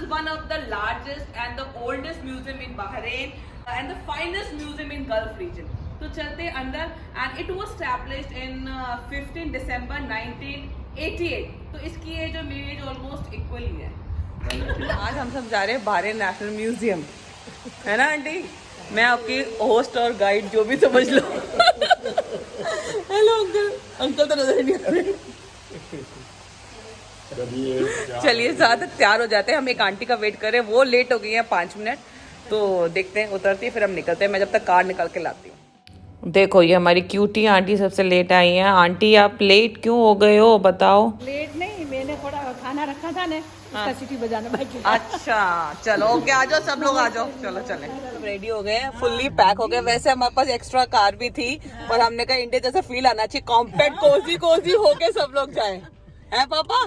one of the largest and the oldest museum in Bahrain and the finest museum in Gulf region. तो चलते हैं अंदर and it was established in 15 December 1988. तो इसकी as और मेरी एज ऑलमोस्ट इक्वल ही है। आज हम सब जा रहे हैं bahrain नेशनल म्यूजियम, है ना आंटी? मैं आपकी होस्ट और गाइड जो भी समझ लो। हेलो अंकल, अंकल तो नजर नहीं आ रहे। चलिए साथ तैयार हो जाते हैं, हम एक आंटी का वेट कर रहे हैं, वो लेट हो गई है 5 मिनट, तो देखते हैं उतरती है फिर हम निकलते हैं। मैं जब तक कार निकाल के लाती हूँ। देखो ये हमारी क्यूटी आंटी सबसे लेट आई हैं। आंटी आप लेट क्यों हो गए हो बताओ? लेट नहीं, मैंने थोड़ा खाना रखा था ना, उसका सीटी बजाना बाकी। अच्छा चलो ओके, आ जाओ सब लोग आ जाओ, चलो चले। रेडी हो गए हैं, फुल्ली पैक हो गए। वैसे हमारे पास एक्स्ट्रा कार भी थी पर हमने कहा इंडिया जैसा फील आना चाहिए, कॉम्पैक्ट कोजी कोजी होके सब लोग जाएं, है पापा?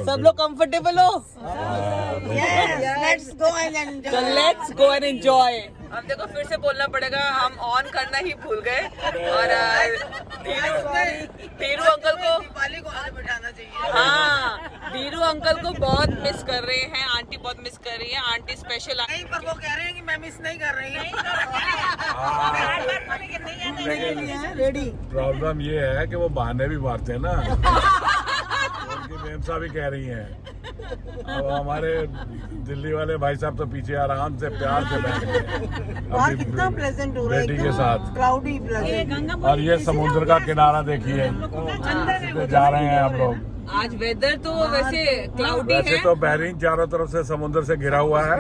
सब लोग कंफर्टेबल हो? Let's go and enjoy. Let's go and enjoy. अब देखो फिर से बोलना पड़ेगा, हम ऑन करना ही भूल गए और धीरू अंकल को बिठाना चाहिए। हाँ धीरू अंकल को बहुत मिस कर रहे हैं, आंटी बहुत मिस कर रही है। आंटी स्पेशल नहीं, पर वो कह रहे हैं कि मैं मिस नहीं कर रही हूँ। रेडी। प्रॉब्लम ये है कि वो बहाने भी मारते हैं ना। उनकी मेमसा भी कह रही हैं। अब हमारे दिल्ली वाले भाई साहब तो पीछे आराम से प्यार से बैठ गए कितना प्लेजेंट हो रहा है बेटी के साथ, क्लाउडी प्लेजेंट। और ये समुद्र का किनारा देखिए, जा रहे हैं हम लोग। आज वेदर तो वैसे क्लाउडी वैसे है। तो बहरीन चारों तरफ से समुद्र से घिरा हुआ है,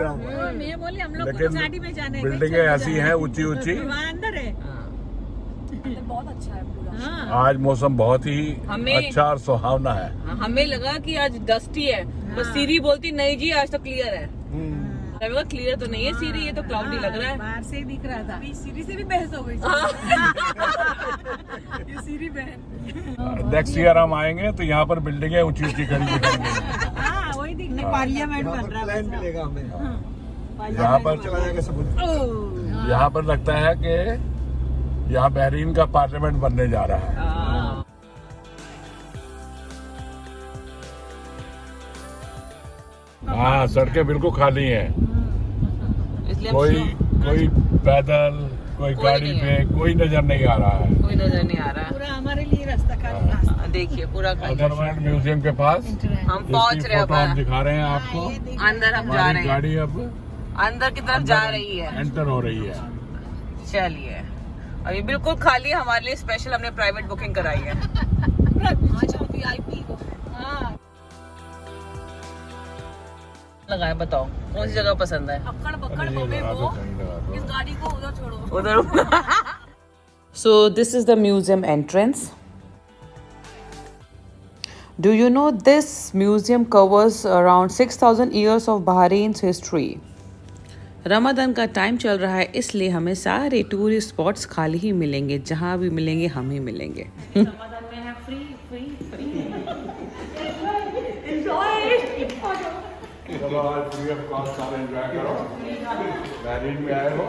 मैं बोली हम लोग लेकिन गाड़ी में जाना है, बिल्डिंगें ऐसी हैं ऊंची ऊंची। वहाँ अंदर है। बहुत अच्छा है पूरा। आज मौसम बहुत ही हमें- अच्छा और सुहावना है। हमें लगा कि आज डस्टी है, बस सीरी बोलती नहीं जी आज तो क्लियर है। क्लियर तो नहीं है सीरी, ये तो क्लाउडी लग रहा है। बाहर से ही दिख रहा था। सीरी से भी बहस हो गई। ये सीरी बहन। नेक्स्ट ईयर हम आएंगे तो यहाँ पर बिल्डिंगें ऊंची ऊंची खड़ी दिखेंगी। हाँ वही दिखने पार्लियामेंट बन रहा है। मिलेगा हमें। यहाँ पर चला जाएगा समुद्र। यहाँ पर लगता है कि यहाँ बहरीन का पार्लियामेंट बनने जा रहा है। हाँ सड़कें बिल्कुल खाली हैं, इसलिए कोई पैदल, कोई गाड़ी नहीं पे कोई नजर नहीं आ रहा है। कोई नजर नहीं आ रहा पूरा हमारे लिए रास्ता खाली रास्ता। देखिए पूरा खाली। अंडरवर्ल्ड म्यूजियम के पास हम पहुंच इसकी रहे हैं फोटो हम अब, दिखा रहे हैं आपको। अंदर हम जा हमारी रहे हैं, गाड़ी अब अंदर की तरफ जा रही है। एंटर हो रही है। चलिए और ये बिल्कुल खाली है, हमारे लिए स्पेशल हमने प्राइवेट बुकिंग कराई है। आज हम VIP को। हाँ लगाए बताओ कौन सी जगह पसंद है? अक्कड़ बक्कड़ ये होवे लगा वो। दो, कहीं लगा दो। इस गाड़ी को उधर छोड़ो। उधर। So this is the museum entrance. Do you know this museum covers around 6,000 years of Bahrain's history? Ramzan का टाइम चल रहा है इसलिए हमें सारे टूरिस्ट स्पॉट्स खाली ही मिलेंगे, जहाँ भी मिलेंगे हम ही मिलेंगे। रमजान में है फ्री फ्री फ्री। एंजॉय। चलो आज फ्री ऑफ कॉस्ट सारे एंजॉय करो। बहरीन में आए हो,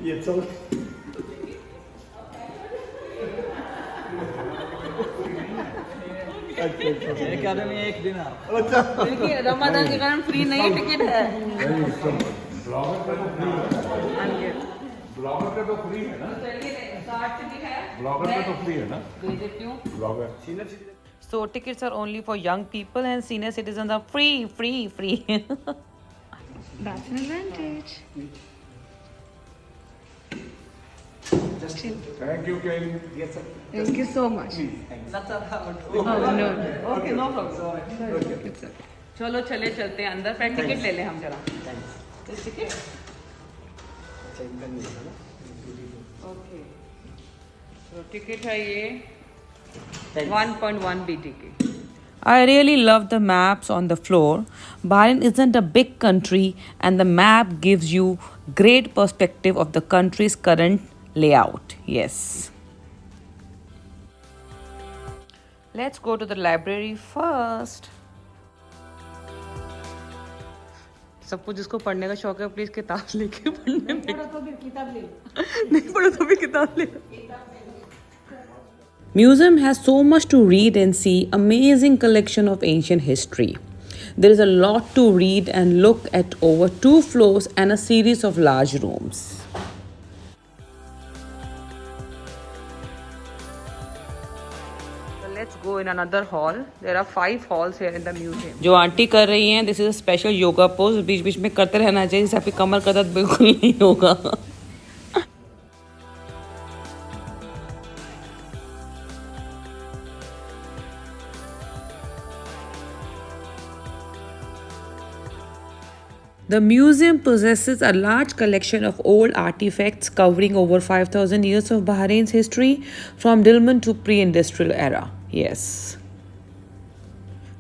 ये चल एक दिन देखिए रमजान के कारण फ्री नहीं टिकट है। ब्लॉगर पे तो फ्री है, ब्लॉगर पे तो फ्री है ना, ब्लॉगर पे तो फ्री है ना, blogger. So tickets are only for young people and senior citizens are free. That's an advantage. Thank you, Kelly. Yes, sir. Thank you so much. Okay, no problem. चलो चलते हैं अंदर, फिर टिकट ले ले हम जरा। टिकट? ओके तो टिकट है ये 1.1 BTK. I really love the maps on the floor. Bahrain isn't a big country and the map gives you great perspective of the country's current layout. Yes. Let's go to the library first. सबको जिसको पढ़ने का शौक है please किताब लेके पढ़ने में। तो भी किताब ले। नहीं पढ़ो तो भी किताब ले। Museum has so much to read and see, amazing collection of ancient history. There is a lot to read and look at over 2 floors and a series of large rooms. So let's go in another hall. There are 5 halls here in the museum. जो aunty कर रही हैं, this is a special yoga pose. बीच-बीच में करते रहना चाहिए, जिससे आपकी कमर का दर्द बिल्कुल नहीं होगा. The museum possesses a large collection of old artifacts covering over 5,000 years of Bahrain's history from Dilmun to pre-industrial era. Yes.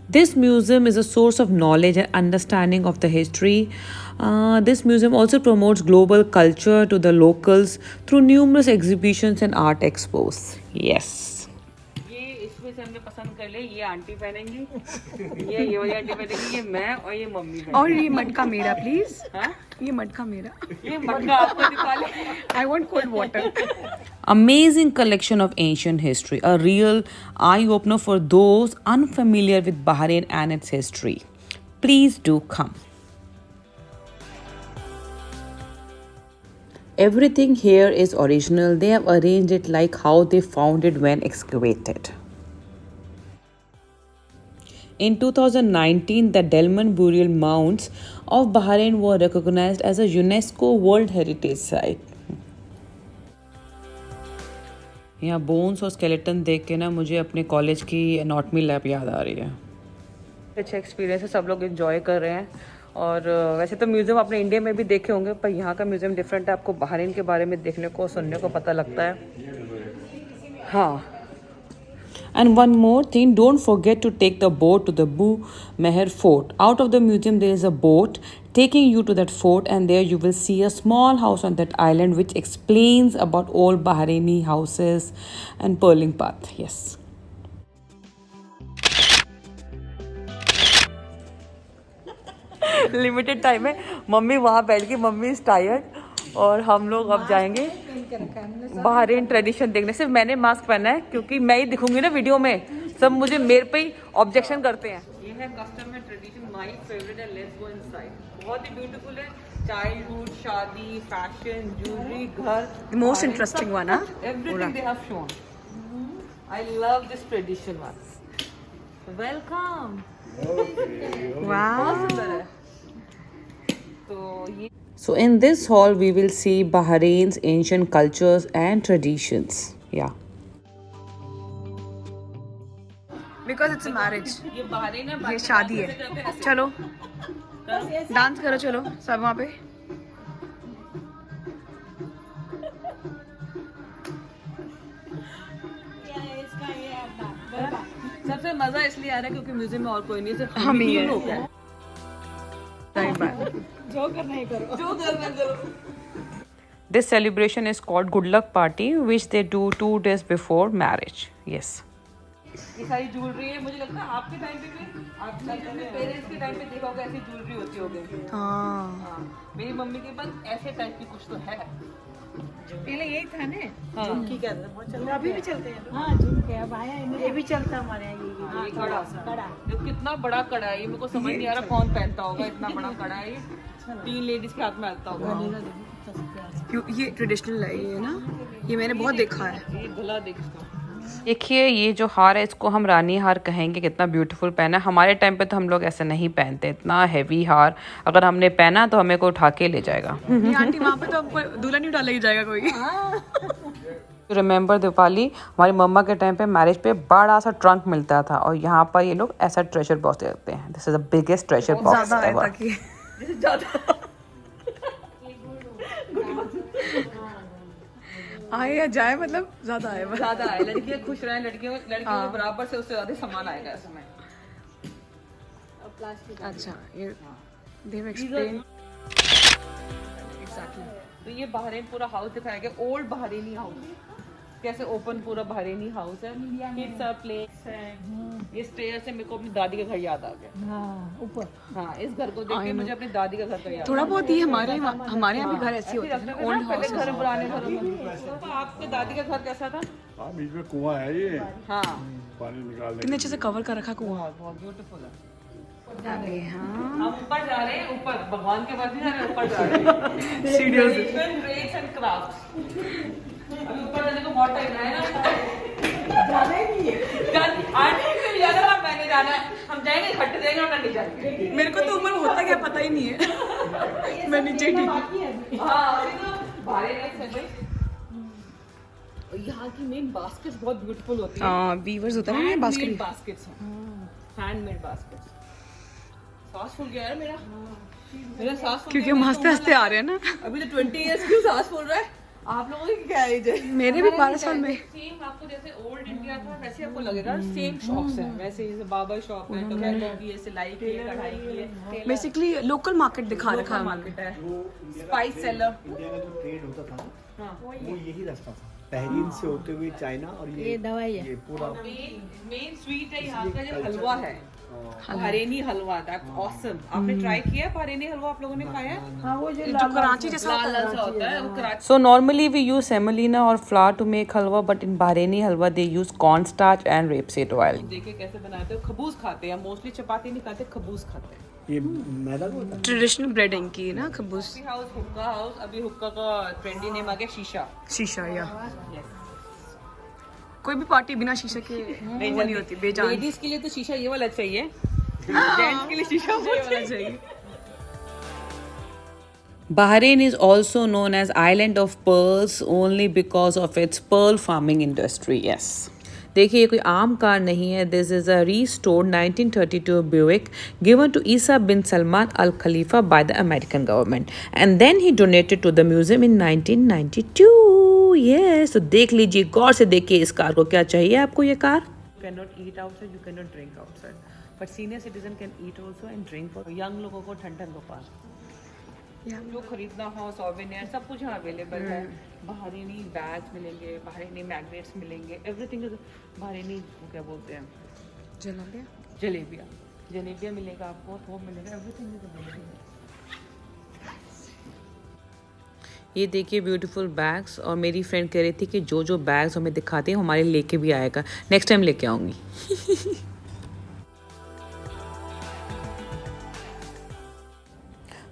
This museum is a source of knowledge and understanding of the history. This museum also promotes global culture to the locals through numerous exhibitions and art expos. Yes. इसमें से हमने पसंद कर ले, ये aunty पहनेंगी, ये वाली aunty पहनेंगी, ये मैं और ये मम्मी पहनेंगी. और ये मटका मेरा प्लीज. हाँ? ये मटका मेरा. ये मटका आपको दिखा ले. I want cold water. Amazing collection of ancient history, a real eye-opener for those unfamiliar with Bahrain and its history. Please do come. Everything here is original. They have arranged it like how they found it when excavated. In 2019, the Delman burial mounds of Bahrain were recognized as a UNESCO World Heritage Site. यहाँ bones और skeleton देख के ना मुझे अपने college की anatomy lab याद आ रही है. अच्छा एक्सपीरियंस है, सब लोग एंजॉय कर रहे हैं. और वैसे तो म्यूज़ियम अपने इंडिया में भी देखे होंगे, पर यहाँ का म्यूज़ियम डिफरेंट है. आपको बहरीन के बारे में देखने को सुनने को पता लगता है. हाँ. And one more thing, don't forget to take the boat to the Bu Meher Fort. Out of the museum there is a boat taking you to that fort, and there you will see a small house on that island which explains about old Bahraini houses and pearling path. Yes. Limited time है. Mummy वहाँ बैठ गई, mummy is tired, और हम लोग अब जाएंगे Bahrain tradition देखने. सिर्फ मैंने मास्क पहना है क्योंकि मैं ही दिखूंगी ना वीडियो में, सब मुझे मेरे पे ही ऑब्जेक्शन करते हैं. ये है कस्टम है, ट्रेडिशन, माय फेवरेट है. Let's go inside. बहुत ही ब्यूटीफुल है. चाइल्डहुड, शादी, फैशन, ज्वेलरी, घर. Most interesting one, huh? Everything they have shown. I love this tradition one. Welcome. Wow. So in this hall we will see Bahrain's ancient cultures and traditions. Yeah. Because it's a marriage. ये Bahrain है, ये शादी है. चलो dance करो, चलो सब वहाँ पे. सबसे मजा इसलिए आ रहा है क्योंकि म्यूजियम में और कोई नहीं, सिर्फ हम ही हैं. लोग हैं. जो करना है करो. This celebration is called Good Luck Party, which they do 2 days before marriage. Yes. ये सारी ज्वेलरी है. मुझे लगता है आपके टाइम पे भी, आपके पेरेंट्स के टाइम पे देखा होगा ऐसी ज्वेलरी होती होगी. हाँ. मेरी मम्मी के पास ऐसे टाइप की कुछ तो है. पहले यही था ना. झुमकी का अभी भी चलते हैं. हाँ झुमके अब आया है, ये भी चलता हमारे यहाँ. ये कड़ा, ये कितना बड़ा कड़ा है. ये मेरे को समझ नहीं आ रहा कौन पहनता होगा. इतना बड़ा कड़ा है, ये 3 लेडीज के हाथ में आता होगा. ये ट्रेडिशनल है ये ना, ये मैंने बहुत देखा है. ये गला देख इसका. देखिए ये जो हार है इसको हम रानी हार कहेंगे. कितना ब्यूटीफुल पहना है. हमारे टाइम पे तो हम लोग ऐसे नहीं पहनते. इतना हैवी हार अगर हमने पहना तो हमें को उठा के ले जाएगा. ये आंटी वहाँ पे तो हमको दूल्हा नहीं उठा ले जाएगा कोई. रिमेंबर दीपाली, हमारी मम्मा के टाइम पे मैरिज पे बड़ा सा ट्रंक मिलता था, और यहाँ पर ये लोग ऐसा ट्रेजर बॉक्स देते हैं. This is the biggest treasure box ever. आए या जाए, मतलब ज्यादा आए. ज्यादा है. लड़कियां खुश रहें, लड़कियों के बराबर से उससे ज्यादा सामान आएगा इसमें. अच्छा ये देव एक्सप्लेन. तो ये बहरीन पूरा हाउस दिखाया गया. ओल्ड बहरीनी हाउस, कैसे ओपन पूरा बहरीनी हाउस है. किड्स आर प्लेस है. ये स्टेयर से मेरे को अपनी दादी का घर याद आ गया. ऊपर. हाँ, इस घर को देख के मुझे अपनी दादी का घर का याद. थोड़ा बहुत ही हमारे यहाँ भी घर ऐसे होते हैं, ओल्ड हाउस. घर पुराने घरों में. तो आपके दादी का घर कैसा था? हाँ, बीच में कुआं है ये. हाँ, पानी निकालने. कितने अच्छे से कवर कर रखा कुआं. बहुत ब्यूटीफुल है. आगे हाँ हम ऊपर जा रहे हैं, ऊपर भगवान के पास नहीं जा रहे हैं, ऊपर जा रहे हैं सीढ़ियों से ट्रेड्स एंड क्राफ्ट्स। अभी ऊपर जाने को बहुत टाइम है ना, जाना ही नहीं है, आने के लिए जाना है, मैंने जाना है, हम जाएंगे इकट्ठे जाएंगे और नहीं जाएंगे। मेरे को तो ऊपर होता क्या पता ही नहीं है मैं नीचे ठीक हूँ। हाँ अभी तो भारे रेट्स है भाई। यहाँ की मेन बास्केट्स बहुत ब्यूटीफुल होती है। हाँ वीवर्स होता है ना बास्केट बास्केट्स हैं, हैंडमेड बास्केट्स। सांस फूल गया है मेरा, मेरा सांस फूल क्योंकि गया, हम हंसते हंसते आ रहे हैं ना। अभी तो 20 इयर्स क्यों सांस फूल रहा है? आप लोगों की क्या एज है? मेरे भी 12 साल में। सेम आपको जैसे ओल्ड इंडिया था वैसे आपको लगेगा, सेम शॉप्स हैं वैसे, जैसे बाबा शॉप है, टोबैको की है, सिलाई की है, कढ़ाई की है, बेसिकली लोकल मार्केट दिखा रखा है मार्केट है, स्पाइस सेलर। इंडिया का जो ट्रेड होता था ना, हाँ वो यही रास्ता था, तहरीन से होते हुए चाइना, और ये दवाई है, ये पूरा मेन स्वीट है यहाँ का जो हलवा है, बहरेनी हलवा, दैट ऑसम। आपने ट्राई किया है बहरेनी हलवा? आप लोगों ने खाया है? हाँ वो जो कराची जैसा लाल लाल सा होता है वो Karachi. So normally we use semolina or flour to make halwa, but in Bahraini halwa they use cornstarch and rapeseed oil. देखिए कैसे बनाते हो, खबूज खाते हैं मोस्टली, चपाती नहीं खाते, खबूज खाते हैं। ये मैदा को होता है। ट्रेडिशनल ब्रेड इनकी ना खबूस कॉफी हाउस, हुक्का हाउस, अभी हुक्का का ट्रेंडी नेम आ गया शीशा। शीशा या कोई भी पार्टी बिना शीशे के वो नहीं होती बेजान। लेडीज के लिए तो शीशा ये वाला चाहिए, जेंट्स के लिए शीशा वो वाला चाहिए। Bahrain is also known as Island of Pearls only because of its pearl farming industry. Yes. देखिए ये कोई आम कार नहीं है. This is a restored 1932 Buick given to Isa bin Salman Al Khalifa by the American government, and then he donated to the museum in 1992. Yes, तो देख लीजिए, गौर से देखिए इस कार को. क्या चाहिए आपको ये car? You cannot eat outside, you cannot drink outside, but senior citizen can eat also and drink. For young लोगों को ठंडन दुकान, जो खरीदना हो सॉवेनियर सब कुछ यहाँ अवेलेबल है. बहरीनी बैग्स मिलेंगे, बहरीनी मैग्नेट्स मिलेंगे, एवरीथिंग इज बहरीनी. क्या बोलते हैं, जलेबिया, जलेबिया मिलेगा आपको, थोक मिलेगा, एवरीथिंग इज अवेलेबल. ये देखिए ब्यूटीफुल बैग्स. और मेरी फ्रेंड कह रही थी कि जो जो बैग्स हमें दिखाते हैं हमारे लेके भी आएगा. नेक्स्ट टाइम लेके आऊँगी.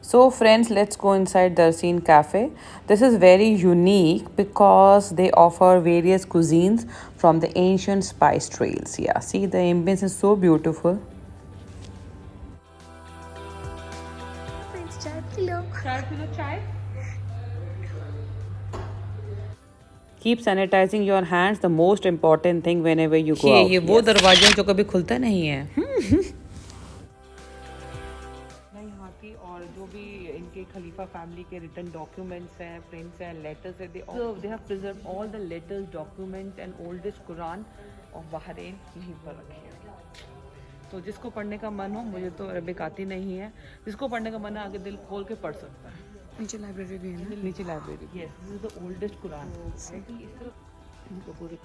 So friends, let's go inside Darsin Cafe. This is very unique because they offer various cuisines from the ancient spice trails. Yeah, see the ambience is so beautiful. चाय. Keep sanitizing your hands, the most important thing whenever you go out. ये वो दरवाजा जो कभी खुलता नहीं है. यहाँ की और जो भी इनके खलीफा फैमिली के रिटर्न डॉक्यूमेंट्स हैं, प्रिंट्स हैं, लेटर्स हैं, they have preserved all the letters, documents and oldest Quran of Bahrain यहीं पर रखे हैं. तो जिसको पढ़ने का मन हो, मुझे तो अरबिक आती नहीं है, जिसको पढ़ने का मन है आगे दिल खोल के पढ़ सकता है. नीचे लाइब्रेरी भी है ना. नीचे library. Yes, this is the oldest Quran. इस तरफ इनको पूरे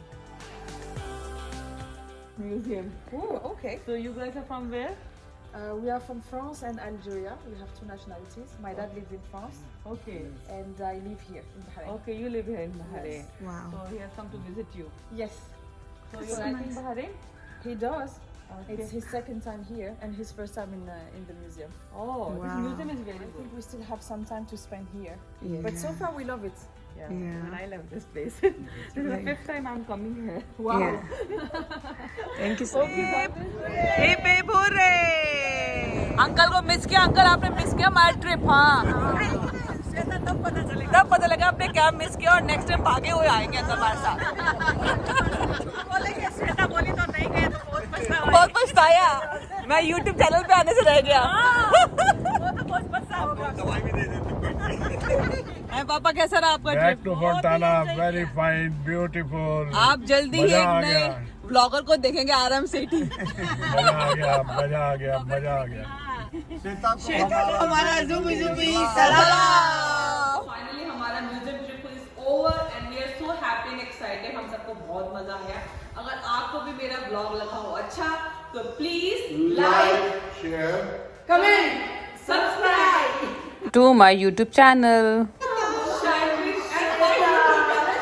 museum. Oh okay. So you guys are from where? We are from France and Algeria. We have two nationalities. My dad lives in France okay and I live here in Bahrain. Okay. You live here in Bahrain. Wow. So he has come to visit you. Yes, So you like in Bahrain? he does. Okay. It's his second time here and his first time in the museum. Oh, this Wow. museum is very I good. think we still have some time to spend here. Yeah. But so far we love it. Yeah. Yeah. And I love this place. This is the fifth time I'm coming here. Wow. Thank you so hip hip hurray. Uncle को miss किया. Uncle आपने miss किया हमारा trip. हाँ, तब पता लगा आपने क्या मिस किया और नेक्स्ट टाइम भागे हुए आएंगे अंकल हमारे साथ. बोली तो नहीं गए तो बहुत पछताया. मैं YouTube चैनल पे आने से रह गया. पापा कैसा रहा आपका back trip? To Fontana, very fine, beautiful. आप जल्दी ही मजा एक आ नए गया. ब्लॉगर को देखेंगे आराम सिटी. मजा आ गया, मजा आ गया, मजा आ गया. हमारा जुबी जुबी Finally हमारा museum trip is over and we are so happy and excited. हम सबको बहुत मजा आया. अगर आपको भी मेरा ब्लॉग लगा हो अच्छा तो please like, share, comment, subscribe. to my YouTube channel. Shine with and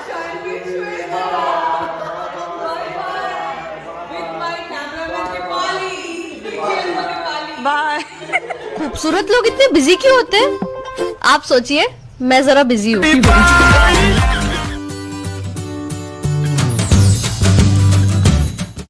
shine with Shweta. Bye bye. With my cameraman Nepali. Nepali. Bye. खूबसूरत लोग इतने बिजी क्यों होते हैं? आप सोचिए, मैं जरा बिजी हूँ।